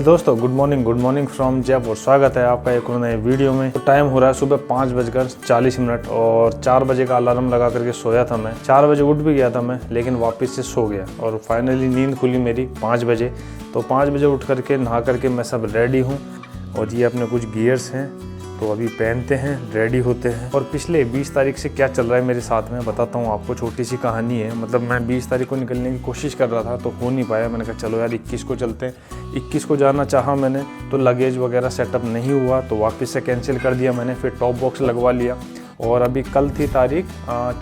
दोस्तों, good morning from Jaipur. स्वागत है आपका एक और नए वीडियो में। तो टाइम हो रहा है सुबह 5:40 और 4 बजे का अलार्म लगा करके सोया था मैं। 4 बजे उठ भी गया था मैं, लेकिन वापस से सो गया और फाइनली नींद खुली मेरी 5 बजे। तो 5 बजे उठ करके नहा करके मैं सब रेडी हूँ और ये अपने कुछ गियर्स हैं तो अभी पहनते हैं, रेडी होते हैं। और पिछले 20 तारीख से क्या चल रहा है मेरे साथ में बताता हूँ आपको। छोटी सी कहानी है। मतलब मैं 20 तारीख को निकलने की कोशिश कर रहा था तो हो नहीं पाया। मैंने कहा चलो यार 21 को चलते हैं। 21 को जाना चाहा मैंने तो लगेज वगैरह सेटअप नहीं हुआ तो वापस से कैंसिल कर दिया मैंने। फिर टॉप बॉक्स लगवा लिया और अभी कल थी तारीख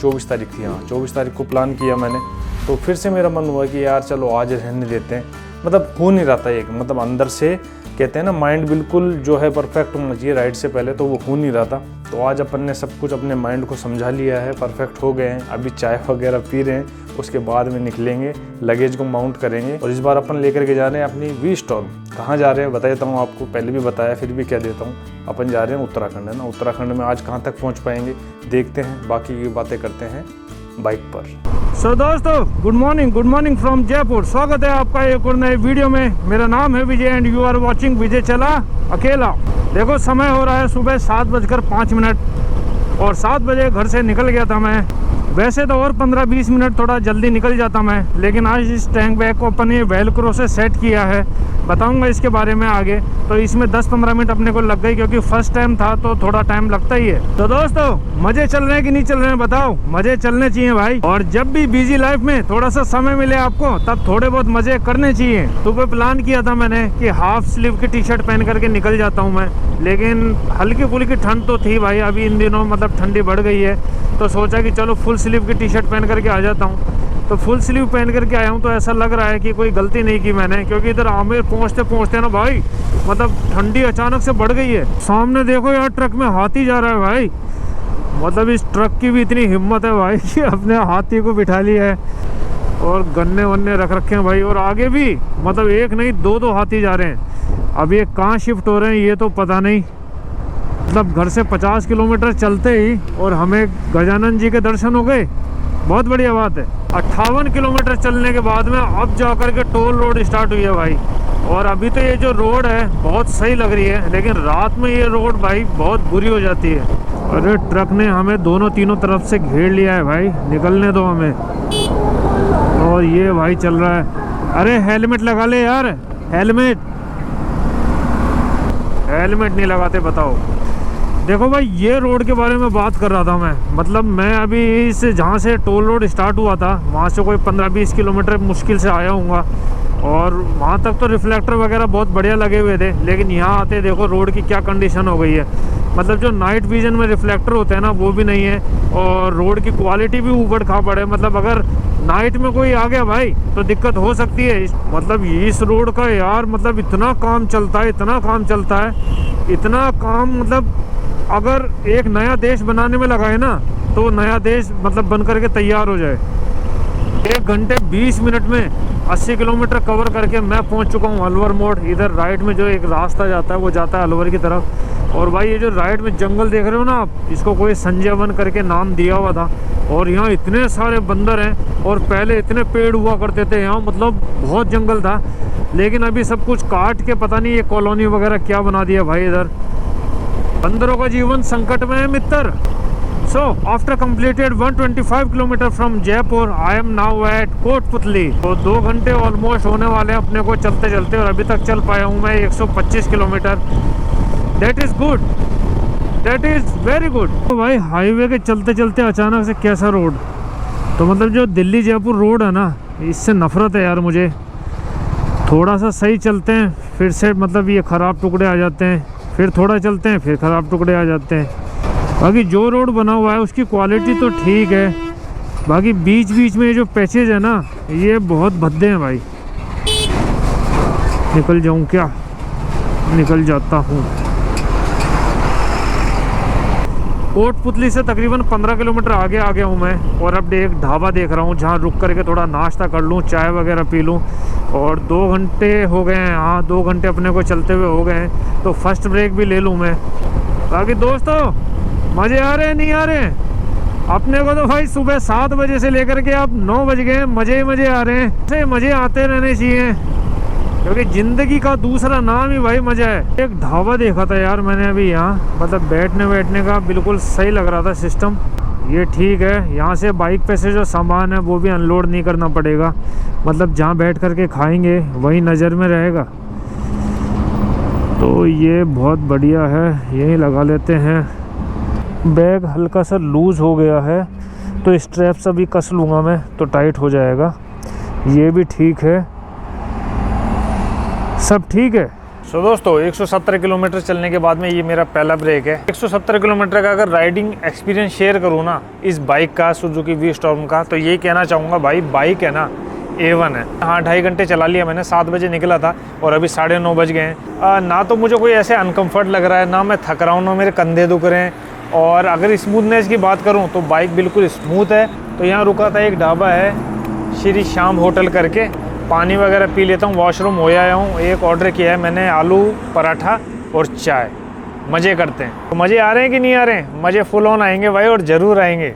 24 तारीख थी। हाँ, 24 तारीख को प्लान किया मैंने। तो फिर से मेरा मन हुआ कि यार चलो आज रहने देते हैं। मतलब हो नहीं रहा था एक, मतलब अंदर से कहते हैं ना माइंड बिल्कुल जो है परफेक्ट होना चाहिए राइड से पहले, तो वो हो नहीं रहा था। तो आज अपन ने सब कुछ अपने माइंड को समझा लिया है, परफेक्ट हो गए हैं। अभी चाय वगैरह पी रहे हैं, उसके बाद में निकलेंगे, लगेज को माउंट करेंगे। और इस बार अपन लेकर के जा रहे हैं अपनी वी स्टॉर्म। कहाँ जा रहे हैं बता देता हूँ आपको, पहले भी बताया फिर भी कह देता हूँ। अपन जा रहे हैं उत्तराखंड, है ना। उत्तराखंड में आज कहाँ तक पहुँच पाएंगे देखते हैं, बाकी की बातें करते हैं बाइक पर। सो दोस्तों, गुड मॉर्निंग फ्रॉम जयपुर। स्वागत है आपका एक और नए वीडियो में। मेरा नाम है विजय एंड यू आर वाचिंग विजय चला अकेला। देखो समय हो रहा है सुबह 7:05 और 7 बजे घर से निकल गया था मैं। वैसे तो और 15-20 मिनट थोड़ा जल्दी निकल जाता मैं, लेकिन आज इस टैंक बैग को अपन ने वेलक्रो से सेट किया है। बताऊंगा इसके बारे में आगे। तो इसमें 10-15 मिनट अपने को लग गई क्योंकि फर्स्ट टाइम था तो थोड़ा टाइम लगता ही है। तो दोस्तों, मजे चल रहे हैं कि नहीं चल रहे हैं बताओ। मजे चलने चाहिए भाई। और जब भी बिजी लाइफ में थोड़ा सा समय मिले आपको तब थोड़े बहुत मजे करने चाहिए। सुबह प्लान किया था मैंने कि हाफ स्लीव की टी शर्ट पहन करके निकल जाता हूँ मैं, लेकिन हल्की फुल्की ठंड तो थी भाई अभी इन दिनों, मतलब ठंडी बढ़ गई है। तो सोचा कि चलो फुल स्लीव की टी शर्ट पहन करके आ जाता हूँ। तो फुल स्लीव पहन करके आया हूँ तो ऐसा लग रहा है कि कोई गलती नहीं की मैंने, क्योंकि इधर आमेर पहुँचते ना भाई मतलब ठंडी अचानक से बढ़ गई है। सामने देखो यार ट्रक में हाथी जा रहा है भाई। मतलब इस ट्रक की भी इतनी हिम्मत है भाई कि अपने हाथी को बिठा लिया है और गन्ने वन्ने रख रखे हैं भाई। और आगे भी मतलब एक नहीं दो हाथी जा रहे हैं। अब ये कहाँ शिफ्ट हो रहे हैं ये तो पता नहीं। मतलब घर से 50 किलोमीटर चलते ही और हमें गजानन जी के दर्शन हो गए, बहुत बढ़िया बात है। 58 किलोमीटर चलने के बाद में अब जाकर के टोल रोड स्टार्ट हुई है भाई। और अभी तो ये जो रोड है बहुत सही लग रही है, लेकिन रात में ये रोड भाई बहुत बुरी हो जाती है। अरे ट्रक ने हमें दोनों तीनों तरफ से घेर लिया है भाई, निकलने दो हमें। और ये भाई चल रहा है। अरे हेलमेट लगा ले यार, हेलमेट नहीं लगाते बताओ। देखो भाई ये रोड के बारे में बात कर रहा था मैं। मतलब मैं अभी इस जहाँ से टोल रोड स्टार्ट हुआ था वहाँ से कोई 15-20 किलोमीटर मुश्किल से आया हूँगा और वहाँ तक तो रिफ्लेक्टर वगैरह बहुत बढ़िया लगे हुए थे, लेकिन यहाँ आते देखो रोड की क्या कंडीशन हो गई है। मतलब जो नाइट विजन में रिफ्लेक्टर होते हैं ना वो भी नहीं है और रोड की क्वालिटी भी ऊबड़ खाबड़ है। मतलब अगर नाइट में कोई आ गया भाई तो दिक्कत हो सकती है। मतलब इस रोड का यार मतलब इतना काम चलता है, इतना काम मतलब अगर एक नया देश बनाने में लगा है ना तो नया देश मतलब बन करके तैयार हो जाए। 1 घंटे 20 मिनट में 80 किलोमीटर कवर करके मैं पहुंच चुका हूं अलवर मोड़। इधर राइट में जो एक रास्ता जाता है वो जाता है अलवर की तरफ। और भाई ये जो राइट में जंगल देख रहे हो ना आप, इसको कोई संजय वन करके नाम दिया हुआ था। और यहाँ इतने सारे बंदर हैं और पहले इतने पेड़ हुआ करते थे यहाँ, मतलब बहुत जंगल था। लेकिन अभी सब कुछ काट के पता नहीं ये कॉलोनी वगैरह क्या बना दिया भाई। इधर बंदरों का जीवन संकट में है मित्र। So after completed 125 kilometre from Jaipur I am now at Kotputli. तो 2 घंटे ऑलमोस्ट होने वाले हैं अपने को चलते चलते और अभी तक चल पाया हूँ मैं 125 kilometre. That is good, that is very good. तो भाई हाईवे के चलते चलते अचानक से कैसा रोड। तो मतलब जो दिल्ली जयपुर रोड है ना इससे नफरत है यार मुझे। थोड़ा सा सही चलते हैं फिर से मतलब ये ख़राब टुकड़े आ जाते हैं, फिर थोड़ा चलते हैं फिर ख़राब टुकड़े आ जाते हैं। बाकी जो रोड बना हुआ है उसकी क्वालिटी तो ठीक है, बाकी बीच बीच में जो पैचेज है ना ये बहुत भद्दे हैं भाई। निकल जाऊं क्या? निकल जाता हूँ। कोटपुतली से तकरीबन 15 किलोमीटर आगे आ गया हूँ मैं और अब एक ढाबा देख रहा हूँ जहाँ रुक करके थोड़ा नाश्ता कर लूँ, चाय वगैरह पी लूँ। और 2 घंटे हो गए हैं, हाँ 2 घंटे अपने को चलते हुए हो गए हैं, तो फर्स्ट ब्रेक भी ले लूँ मैं। बाकी दोस्तों मज़े आ रहे हैं नहीं आ रहे हैं अपने को तो भाई सुबह 7 बजे से लेकर के अब 9 बज गए, मज़े ही मज़े आ रहे हैं। ऐसे मज़े आते रहने चाहिए। क्योंकि जिंदगी का दूसरा नाम ही भाई मजा है। एक ढाबा देखा था यार मैंने अभी यहाँ, मतलब बैठने का बिल्कुल सही लग रहा था सिस्टम। ये ठीक है, यहाँ से बाइक पे से जो सामान है वो भी अनलोड नहीं करना पड़ेगा, मतलब जहाँ बैठ कर के खाएंगे वही नज़र में रहेगा। तो ये बहुत बढ़िया है, यही लगा लेते हैं। बैग हल्का सा लूज़ हो गया है तो स्ट्रैप्स अभी कस लूँगा मैं तो टाइट हो जाएगा। ये भी ठीक है, सब ठीक है। सो दोस्तों 170 किलोमीटर चलने के बाद में ये मेरा पहला ब्रेक है। 170 किलोमीटर का अगर राइडिंग एक्सपीरियंस शेयर करूँ ना इस बाइक का, सुजुकी वी स्टॉर्म का, तो ये कहना चाहूँगा भाई बाइक है ना A1 है। हाँ 2.5 घंटे चला लिया मैंने, 7 बजे निकला था और अभी 9:30 बज गए हैं। ना तो मुझे कोई ऐसे अनकम्फर्ट लग रहा है, ना मैं थक रहा हूँ, ना मेरे कंधे दुख रहे हैं। और अगर स्मूथनेस की बात करूँ तो बाइक बिल्कुल स्मूथ है। तो यहाँ रुका था, एक ढाबा है श्री श्याम होटल करके, पानी वगैरह पी लेता हूँ, वॉशरूम हो आया हूँ। एक ऑर्डर किया है मैंने आलू पराठा और चाय। मज़े करते हैं। तो मज़े आ रहे हैं कि नहीं आ रहे हैं? मज़े फुल ऑन आएंगे भाई, और ज़रूर आएंगे।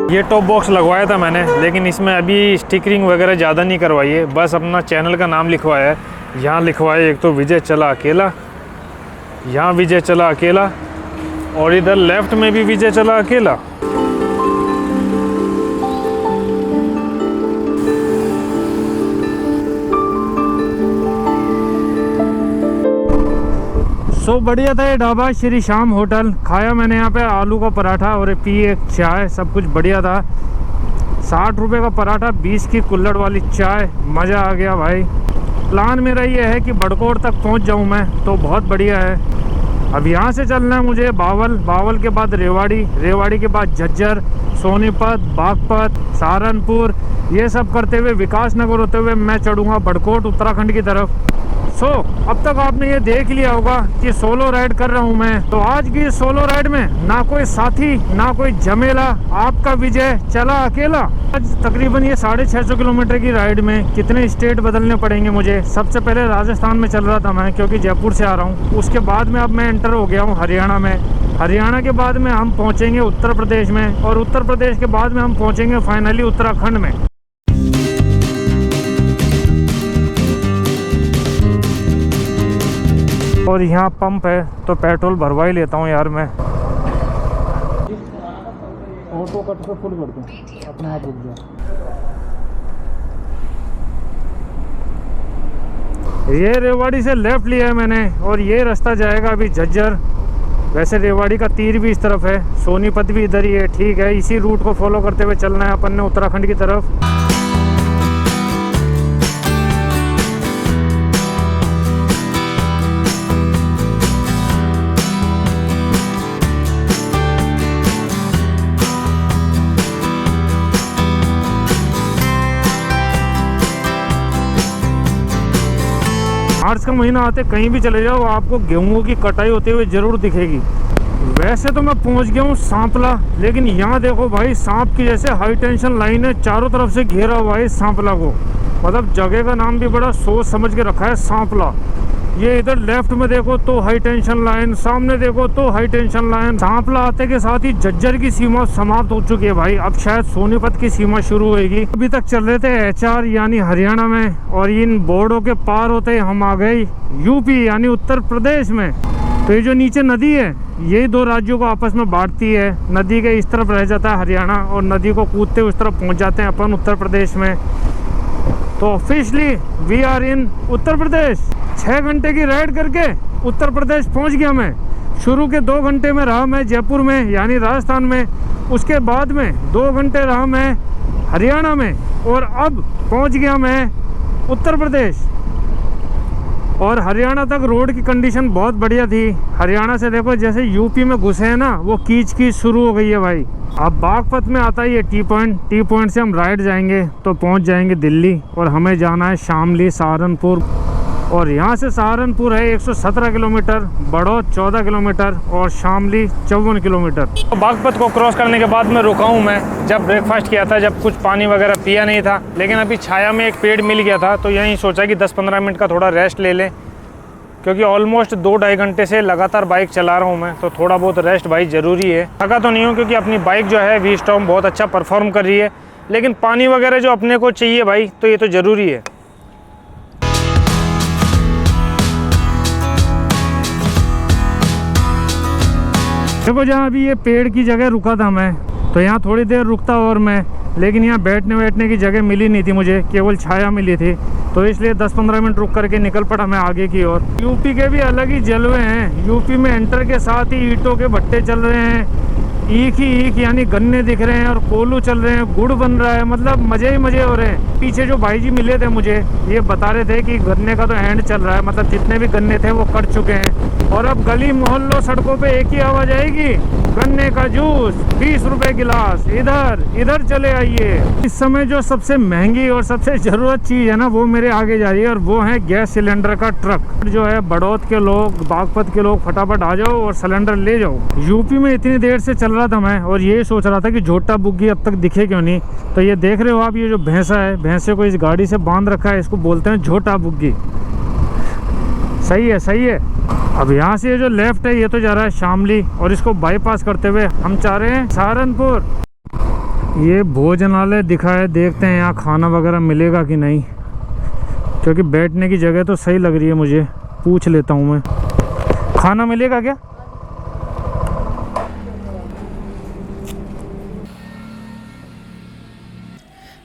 ये टॉप बॉक्स लगवाया था मैंने, लेकिन इसमें अभी स्टिकरिंग वगैरह ज़्यादा नहीं करवाई है, बस अपना चैनल का नाम लिखवाया है। यहाँ लिखवाया एक तो विजय चला अकेला, यहाँ विजय चला अकेला, और इधर लेफ्ट में भी विजय चला अकेला। सो बढ़िया था ये ढाबा श्री श्याम होटल। खाया मैंने यहाँ पे आलू का पराठा और पी एक चाय, सब कुछ बढ़िया था। 60 रुपये का पराठा, 20 की कुल्हड़ वाली चाय, मज़ा आ गया भाई। प्लान मेरा ये है कि बड़कोट तक पहुँच जाऊँ मैं, तो बहुत बढ़िया है। अब यहाँ से चलना है मुझे बावल, बावल के बाद रेवाड़ी, रेवाड़ी के बाद झज्जर, सोनीपत, बागपत, सहारनपुर, ये सब करते हुए विकास नगर होते हुए मैं चढ़ूँगा बड़कोट उत्तराखंड की तरफ। सो अब तक आपने ये देख लिया होगा कि सोलो राइड कर रहा हूँ मैं। तो आज की सोलो राइड में ना कोई साथी ना कोई झमेला, आपका विजय चला अकेला। आज तकरीबन ये 650 किलोमीटर की राइड में कितने स्टेट बदलने पड़ेंगे मुझे। सबसे पहले राजस्थान में चल रहा था मैं, क्योंकि जयपुर से आ रहा हूँ। उसके बाद में अब मैं एंटर हो गया हूँ हरियाणा में। हरियाणा के बाद में हम पहुँचेंगे उत्तर प्रदेश में, और उत्तर प्रदेश के बाद में हम पहुँचेंगे फाइनली उत्तराखंड में। और यहाँ पंप है तो पेट्रोल भरवा ही लेता हूँ यार मैं। ऑटो कट पे फुल कर दूँ, अपने आप रुक जाए। ये रेवाड़ी से लेफ्ट लिया है मैंने, और ये रास्ता जाएगा अभी झज्जर। वैसे रेवाड़ी का तीर भी इस तरफ है, सोनीपत भी इधर ही है, ठीक है। इसी रूट को फॉलो करते हुए चलना है अपन ने उत्तराखंड की तरफ। मार्च का महीना आते कहीं भी चले जाओ आपको गेहूं की कटाई होते हुए जरूर दिखेगी। वैसे तो मैं पहुंच गया हूँ सांपला, लेकिन यहाँ देखो भाई सांप की जैसे हाई टेंशन लाइन है, चारों तरफ से घेरा हुआ है सांपला को। मतलब जगह का नाम भी बड़ा सोच समझ के रखा है, सांपला। ये इधर लेफ्ट में देखो तो हाई टेंशन लाइन, सामने देखो तो हाई टेंशन लाइन। सांपला आते के साथ ही झज्जर की सीमा समाप्त हो चुकी है भाई, अब शायद सोनीपत की सीमा शुरू होगी। अभी तक चल रहे थे HR यानी हरियाणा में, और इन बॉर्डरों के पार होते हम आ गए UP यानी उत्तर प्रदेश में। तो ये जो नीचे नदी है यही दो राज्यों को आपस में बांटती है। नदी के इस तरफ रह जाता है हरियाणा, और नदी को कूदते उस तरफ पहुँच जाते हैं अपन उत्तर प्रदेश में। तो officially we are in Uttar Pradesh. 6 घंटे की राइड करके उत्तर प्रदेश पहुंच गया मैं। शुरू के 2 घंटे में रहा मैं जयपुर में यानी राजस्थान में, उसके बाद में 2 घंटे रहा मैं हरियाणा में, और अब पहुंच गया मैं उत्तर प्रदेश। और हरियाणा तक रोड की कंडीशन बहुत बढ़िया थी। हरियाणा से देखो जैसे UP में घुसे हैं ना, वो कीच कीच शुरू हो गई है भाई। अब बागपत में आता है ये टी पॉइंट से हम राइट जाएंगे तो पहुंच जाएंगे दिल्ली, और हमें जाना है शामली, सहारनपुर। और यहाँ से सहारनपुर है 117 किलोमीटर, बड़ौद 14 किलोमीटर और शामली 54 किलोमीटर। तो बागपत को क्रॉस करने के बाद मैं रुका हूँ। मैं जब ब्रेकफास्ट किया था, जब कुछ पानी वगैरह पिया नहीं था, लेकिन अभी छाया में एक पेड़ मिल गया था, तो यहीं सोचा कि 10-15 मिनट का थोड़ा रेस्ट ले लें, क्योंकि ऑलमोस्ट 2-2.5 घंटे से लगातार बाइक चला रहा हूँ मैं, तो थोड़ा बहुत रेस्ट भाई ज़रूरी है। थका तो नहीं हूँ क्योंकि अपनी बाइक जो है V-Storm बहुत अच्छा परफॉर्म कर रही है, लेकिन पानी वगैरह जो अपने को चाहिए भाई, तो ये तो ज़रूरी है। देखो जहाँ अभी ये पेड़ की जगह रुका था मैं, तो यहाँ थोड़ी देर रुकता और मैं, लेकिन यहाँ बैठने की जगह मिली नहीं थी मुझे, केवल छाया मिली थी, तो इसलिए 10-15 मिनट रुक करके निकल पड़ा मैं आगे की ओर। यूपी के भी अलग ही जलवे हैं। यूपी में एंटर के साथ ही ईंटों के भट्टे चल रहे हैं, ईख ही ईख यानी गन्ने दिख रहे हैं और कोलू चल रहे हैं, गुड़ बन रहा है, मतलब मजे ही मजे हो रहे हैं। पीछे जो भाई जी मिले थे मुझे, ये बता रहे थे कि गन्ने का तो एंड चल रहा है, मतलब जितने भी गन्ने थे वो कट चुके हैं और अब गली मोहल्लों सड़कों पे एक ही आवाज आएगी, गन्ने का जूस 20 रुपए गिलास, इधर चले आइए। इस समय जो सबसे महंगी और सबसे जरूरत चीज है ना, वो मेरे आगे जा रही है और वो है गैस सिलेंडर का ट्रक। जो है बड़ौद के लोग, बागपत के लोग फटाफट आ जाओ और सिलेंडर ले जाओ। यूपी में इतनी देर से चल रहा था मैं और ये सोच रहा था कि झोटा बुग्गी अब तक दिखे क्यों नहीं। तो ये देख रहे हो आप, ये जो भैंसा है, भैंसे को इस गाड़ी से बांध रखा है, इसको बोलते हैं झोटा बुग्गी। सही है, सही है। अब यहाँ से ये जो लेफ्ट है ये तो जा रहा है शामली और इसको बाईपास करते हुए हम चाह रहे हैं सहारनपुर। ये भोजनालय दिखा है, देखते हैं यहाँ खाना वगैरह मिलेगा कि नहीं, क्योंकि बैठने की जगह तो सही लग रही है मुझे। पूछ लेता हूँ मैं, खाना मिलेगा क्या?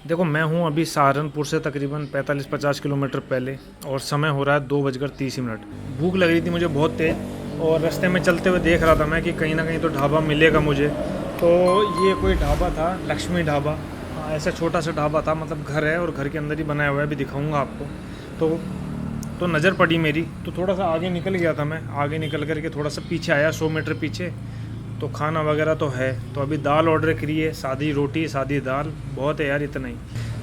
देखो मैं हूँ अभी सहारनपुर से तकरीबन 45-50 किलोमीटर पहले और समय हो रहा है 2:30। भूख लग रही थी मुझे बहुत तेज़ और रास्ते में चलते हुए देख रहा था मैं कि कहीं ना कहीं तो ढाबा मिलेगा मुझे। तो ये कोई ढाबा था, लक्ष्मी ढाबा, ऐसा छोटा सा ढाबा था, मतलब घर है और घर के अंदर ही बनाया हुआ है, अभी दिखाऊंगा आपको। तो नज़र पड़ी मेरी, तो थोड़ा सा आगे निकल गया था मैं, आगे निकल करके थोड़ा सा पीछे आया 100 मीटर पीछे, तो खाना वगैरह तो है। तो अभी दाल ऑर्डर करी है, सादी रोटी सादी दाल, बहुत है यार इतना ही।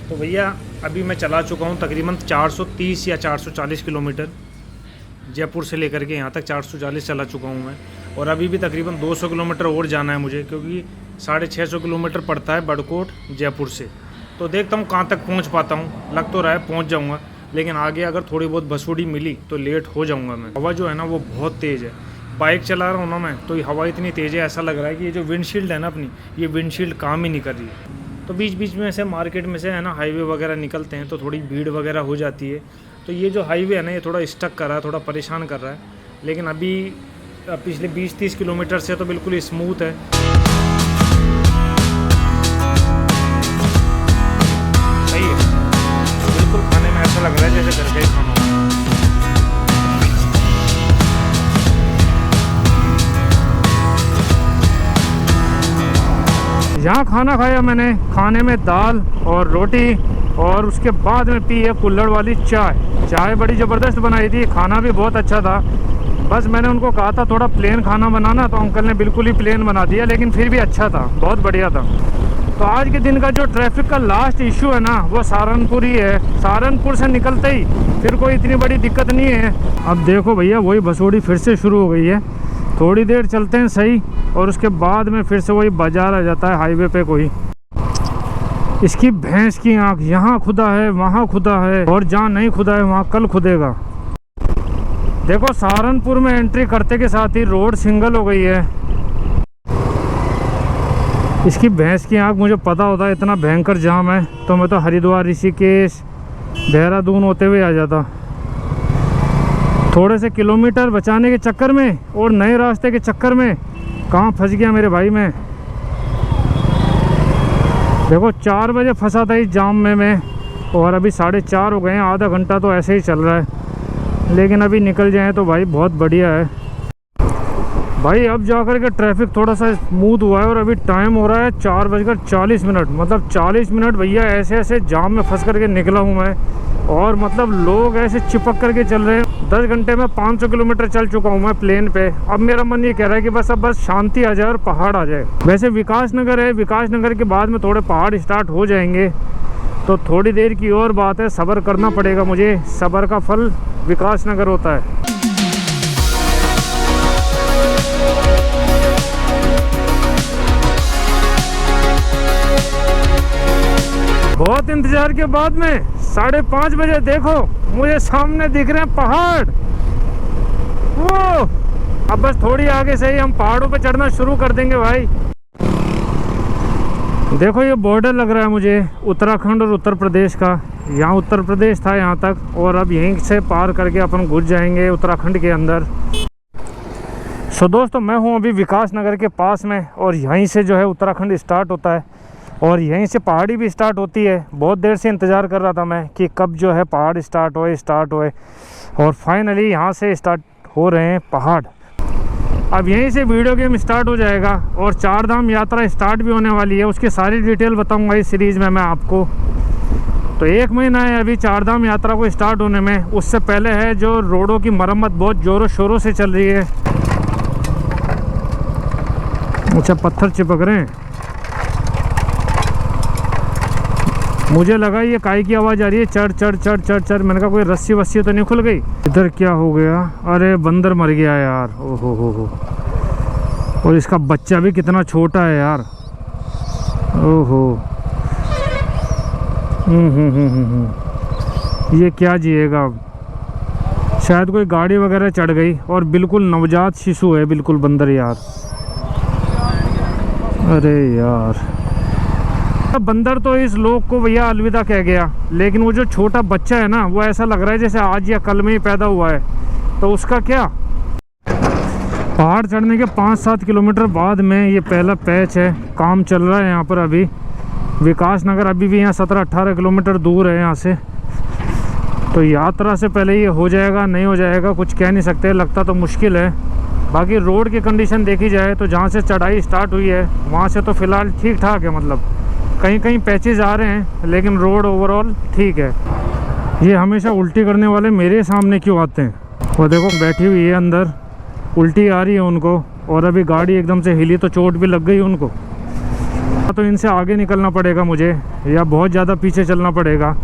तो भैया अभी मैं चला चुका हूँ तकरीबन 430 या 440 किलोमीटर, जयपुर से लेकर के यहाँ तक 440 चला चुका हूँ मैं, और अभी भी तकरीबन 200 किलोमीटर और जाना है मुझे, क्योंकि 650 किलोमीटर पड़ता है बड़कोट जयपुर से। तो देखता हूँ कहाँ तक पहुँच पाता हूँ, लग तो रहा है पहुँच जाऊँगा, लेकिन आगे अगर थोड़ी बहुत बसोड़ी मिली तो लेट हो जाऊँगा मैं। हवा जो है ना वो बहुत तेज़ है, बाइक चला रहा हूँ ना मैं, तो ये हवा इतनी तेज़ है, ऐसा लग रहा है कि ये जो विंडशील्ड है ना अपनी, ये विंडशील्ड काम ही नहीं कर रही है। तो बीच बीच में से मार्केट में से है ना हाईवे वगैरह निकलते हैं तो थोड़ी भीड़ वगैरह हो जाती है। तो ये जो हाईवे है ना ये थोड़ा स्टक कर रहा है, थोड़ा परेशान कर रहा है, लेकिन अभी पिछले 20-30 किलोमीटर से तो बिल्कुल स्मूथ है। सही है, बिल्कुल खाने में ऐसा लग रहा है जैसे घर का ही खाना हो। यहाँ खाना खाया मैंने, खाने में दाल और रोटी और उसके बाद में पी है कुल्हड़ वाली चाय बड़ी ज़बरदस्त बनाई थी, खाना भी बहुत अच्छा था। बस मैंने उनको कहा था थोड़ा प्लेन खाना बनाना, तो अंकल ने बिल्कुल ही प्लेन बना दिया, लेकिन फिर भी अच्छा था, बहुत बढ़िया था। तो आज के दिन का जो ट्रैफिक का लास्ट इशू है ना वो सहारनपुर ही है। सहारनपुर से निकलते ही फिर कोई इतनी बड़ी दिक्कत नहीं है। अब देखो भैया वही बसोड़ी फिर से शुरू हो गई है, थोड़ी देर चलते हैं सही और उसके बाद में फिर से वही बाजार आ जाता है हाईवे पे कोई। इसकी भैंस की आंख, यहाँ खुदा है वहाँ खुदा है और जहाँ नहीं खुदा है वहाँ कल खुदेगा। देखो सहारनपुर में एंट्री करते के साथ ही रोड सिंगल हो गई है। इसकी भैंस की आंख, मुझे पता होता है इतना भयंकर जाम है तो मैं तो हरिद्वार, ऋषिकेश, देहरादून होते हुए आ जाता। थोड़े से किलोमीटर बचाने के चक्कर में और नए रास्ते के चक्कर में कहाँ फंस गया मेरे भाई मैं। देखो 4 बजे फंसा था इस जाम में मैं और अभी 4:30 हो गए हैं, आधा घंटा तो ऐसे ही चल रहा है, लेकिन अभी निकल जाएं तो भाई बहुत बढ़िया है भाई। अब जाकर के ट्रैफिक थोड़ा सा स्मूथ हुआ है और अभी टाइम हो रहा है 4:40, मतलब 40 मिनट भैया ऐसे ऐसे जाम में फंस करके निकला हूँ मैं, और मतलब लोग ऐसे चिपक करके चल रहे हैं। 10 घंटे में 500 किलोमीटर चल चुका हूँ मैं प्लेन पे। अब मेरा मन ये कह रहा है कि बस शांति आ जाए और पहाड़ आ जाए। वैसे विकास नगर है, विकास नगर के बाद में थोड़े पहाड़ स्टार्ट हो जाएंगे, तो थोड़ी देर की और बात है, सब्र करना पड़ेगा मुझे, सब्र का फल विकास नगर होता है। बहुत इंतजार के बाद में 5:30 बजे देखो मुझे सामने दिख रहे हैं पहाड़। वो अब बस थोड़ी आगे से ही हम पहाड़ों पे चढ़ना शुरू कर देंगे भाई। देखो ये बॉर्डर लग रहा है मुझे उत्तराखंड और उत्तर प्रदेश का। यहाँ उत्तर प्रदेश था यहाँ तक, और अब यहीं से पार करके अपन घुस जाएंगे उत्तराखंड के अंदर। सो दोस्तों मैं हूँ अभी विकास नगर के पास में, और यहीं से जो है उत्तराखंड स्टार्ट होता है और यहीं से पहाड़ी भी स्टार्ट होती है। बहुत देर से इंतज़ार कर रहा था मैं कि कब जो है पहाड़ स्टार्ट होए, और फाइनली यहाँ से स्टार्ट हो रहे हैं पहाड़। अब यहीं से वीडियो गेम स्टार्ट हो जाएगा और 4 धाम यात्रा स्टार्ट भी होने वाली है। उसकी सारी डिटेल बताऊंगा इस सीरीज़ में मैं आपको। तो 1 महीना है अभी 4 धाम यात्रा को स्टार्ट होने में। उससे पहले है जो रोडों की मरम्मत बहुत ज़ोरों शोरों से चल रही है। अच्छा पत्थर चिपक रहे हैं, मुझे लगा ये काई की आवाज़ आ रही है, चढ़ चढ़ चढ़ चढ़ चढ़। मैंने कहा कोई रस्सी वस्सी तो नहीं खुल गई। इधर क्या हो गया? अरे बंदर मर गया यार। ओहो हो। और इसका बच्चा भी कितना छोटा है यार। ओहो। ये क्या जिएगा अब? शायद कोई गाड़ी वगैरह चढ़ गई, और बिल्कुल नवजात शिशु है बिल्कुल बंदर यार। अरे यार बंदर तो इस लोग को भैया अलविदा कह गया, लेकिन वो जो छोटा बच्चा है ना, वो ऐसा लग रहा है जैसे आज या कल में ही पैदा हुआ है। तो उसका क्या? पहाड़ चढ़ने के 5-7 किलोमीटर बाद में ये पहला पैच है, काम चल रहा है यहाँ पर अभी। विकास नगर अभी भी यहाँ 17-18 किलोमीटर दूर है यहाँ से। तो यात्रा से पहले ये हो जाएगा नहीं हो जाएगा कुछ कह नहीं सकते, लगता तो मुश्किल है। बाकी रोड की कंडीशन देखी जाए तो जहाँ से चढ़ाई स्टार्ट हुई है वहाँ से तो फ़िलहाल ठीक ठाक है, मतलब कहीं कहीं पैचेज आ रहे हैं, लेकिन रोड ओवरऑल ठीक है। ये हमेशा उल्टी करने वाले मेरे सामने क्यों आते हैं? वो देखो बैठी हुई है अंदर, उल्टी आ रही है उनको, और अभी गाड़ी एकदम से हिली तो चोट भी लग गई उनको। तो इनसे आगे निकलना पड़ेगा मुझे, या बहुत ज़्यादा पीछे चलना पड़ेगा।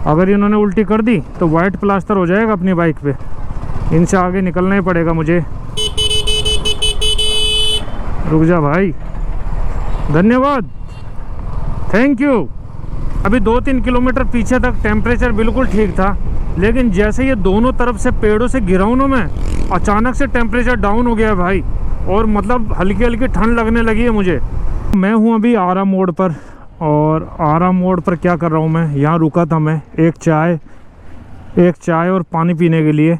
अगर इन्होंने उल्टी कर दी तो वाइट प्लास्टर हो जाएगा अपनी बाइक पे। इनसे आगे निकलना ही पड़ेगा मुझे। रुक जा भाई, धन्यवाद, थैंक यू। अभी 2-3 किलोमीटर पीछे तक टेम्परेचर बिल्कुल ठीक था, लेकिन जैसे ये दोनों तरफ से पेड़ों से घिरा हूं ना मैं, अचानक से टेम्परेचर डाउन हो गया है भाई, और मतलब हल्की हल्की ठंड लगने लगी है मुझे। मैं हूं अभी आरा मोड़ पर, और आरा मोड़ पर क्या कर रहा हूं मैं, यहाँ रुका था मैं एक चाय और पानी पीने के लिए।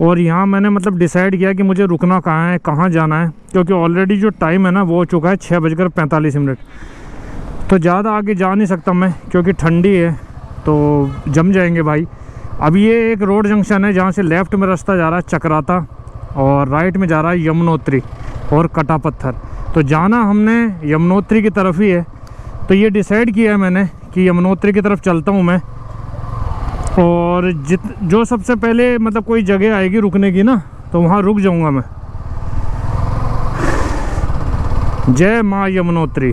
और यहाँ मैंने मतलब डिसाइड किया कि मुझे रुकना कहाँ है, कहाँ जाना है, क्योंकि ऑलरेडी जो टाइम है ना वो हो चुका है 6:45। तो ज़्यादा आगे जा नहीं सकता मैं, क्योंकि ठंडी है तो जम जाएंगे भाई। अब ये एक रोड जंक्शन है जहाँ से लेफ़्ट में रास्ता जा रहा है चक्राता, और राइट में जा रहा है यमुनोत्री और कटा पत्थर। तो जाना हमने यमुनोत्री की तरफ ही है। तो ये डिसाइड किया है मैंने कि यमुनोत्री की तरफ चलता हूँ मैं, और जो सबसे पहले मतलब कोई जगह आएगी रुकने की ना, तो वहाँ रुक जाऊँगा मैं। जय माँ यमुनोत्री।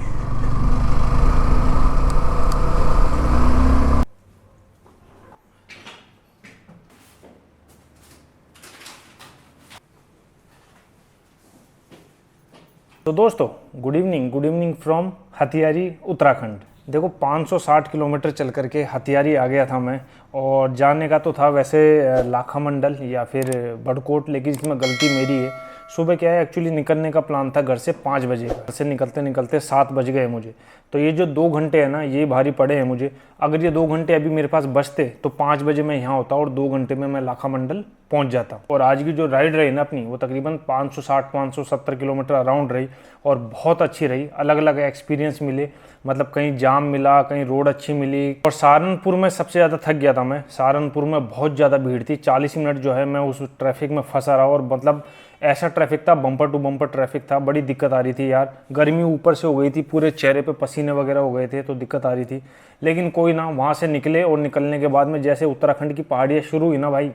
तो दोस्तों गुड इवनिंग फ्रॉम हथियारी उत्तराखंड। देखो 560 किलोमीटर चल करके हथियारी आ गया था मैं, और जाने का तो था वैसे लाखा मंडल या फिर बड़कोट, लेकिन इसमें गलती मेरी है। सुबह क्या है एक्चुअली निकलने का प्लान था घर से 5 बजे, घर से निकलते निकलते 7 बज गए मुझे। तो ये जो 2 घंटे है ना ये भारी पड़े हैं मुझे। अगर ये 2 घंटे अभी मेरे पास बचते तो 5 बजे मैं यहाँ होता और 2 घंटे में मैं लाखा मंडल पहुँच जाता। और आज की जो राइड रही ना अपनी, वो तकरीबन 560-570 किलोमीटर अराउंड रही, और बहुत अच्छी रही। अलग अलग एक्सपीरियंस मिले, मतलब कहीं जाम मिला, कहीं रोड अच्छी मिली। और सहारनपुर में सबसे ज़्यादा थक गया था मैं। सहारनपुर में बहुत ज़्यादा भीड़ थी, 40 मिनट जो है मैं उस ट्रैफिक में फंसा रहा, और मतलब ऐसा ट्रैफिक था, बम्पर टू बम्पर ट्रैफिक था। बड़ी दिक्कत आ रही थी यार, गर्मी ऊपर से हो गई थी, पूरे चेहरे पे पसीने वगैरह हो गए थे, तो दिक्कत आ रही थी। लेकिन कोई ना, वहाँ से निकले, और निकलने के बाद में जैसे उत्तराखंड की पहाड़ियाँ शुरू हुई ना भाई,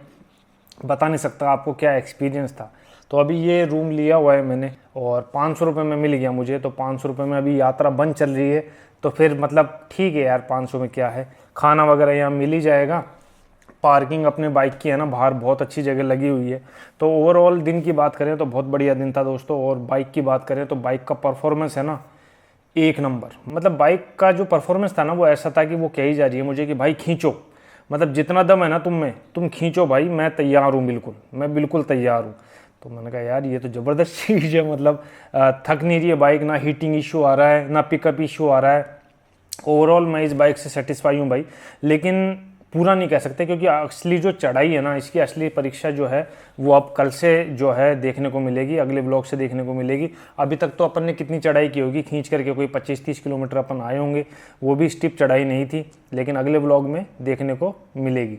बता नहीं सकता आपको क्या एक्सपीरियंस था। तो अभी ये रूम लिया हुआ है मैंने, और 500 रुपये में मिल गया मुझे। तो 500 रुपये में अभी यात्रा बंद चल रही है, तो फिर मतलब ठीक है यार, 500 में क्या है। खाना वगैरह यहाँ मिल ही जाएगा। पार्किंग अपने बाइक की है ना, बाहर बहुत अच्छी जगह लगी हुई है। तो ओवरऑल दिन की बात करें तो बहुत बढ़िया दिन था दोस्तों। और बाइक की बात करें तो बाइक का परफॉर्मेंस है ना एक नंबर। मतलब बाइक का जो परफॉर्मेंस था ना वो ऐसा था कि वो कही जा रही है मुझे कि भाई खींचो, मतलब जितना दम है ना तुम में, तुम खींचो भाई, मैं तैयार हूँ, बिल्कुल मैं बिल्कुल तैयार हूँ। तो मैंने कहा यार ये तो ज़बरदस्त चीज़ है, मतलब थक नहीं रही है बाइक, ना हीटिंग इशू आ रहा है, ना पिकअप इशू आ रहा है। ओवरऑल मैं इस बाइक से सेटिस्फाई हूँ भाई, लेकिन पूरा नहीं कह सकते क्योंकि असली जो चढ़ाई है ना, इसकी असली परीक्षा जो है वो अब कल से जो है देखने को मिलेगी, अगले ब्लॉग से देखने को मिलेगी। अभी तक तो अपन ने कितनी चढ़ाई की होगी, खींच करके कोई 25-30 किलोमीटर अपन आए होंगे, वो भी स्टिप चढ़ाई नहीं थी, लेकिन अगले ब्लॉग में देखने को मिलेगी।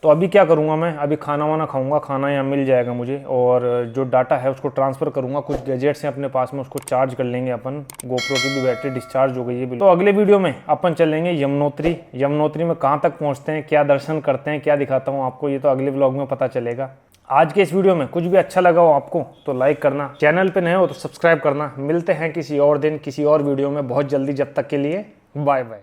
तो अभी क्या करूँगा मैं, अभी खाना वाना खाऊंगा, खाना यहाँ मिल जाएगा मुझे, और जो डाटा है उसको ट्रांसफ़र करूँगा। कुछ गैजेट्स हैं अपने पास में, उसको चार्ज कर लेंगे अपन। गोप्रो की भी बैटरी डिस्चार्ज हो गई है। तो अगले वीडियो में अपन चलेंगे यमुनोत्री। यमुनोत्री में कहाँ तक पहुँचते हैं, क्या दर्शन करते हैं, क्या दिखाता हूँ आपको, ये तो अगले ब्लॉग में पता चलेगा। आज के इस वीडियो में कुछ भी अच्छा लगा हो आपको तो लाइक करना, चैनल पर नए हो तो सब्सक्राइब करना। मिलते हैं किसी और दिन किसी और वीडियो में बहुत जल्दी, जब तक के लिए बाय बाय।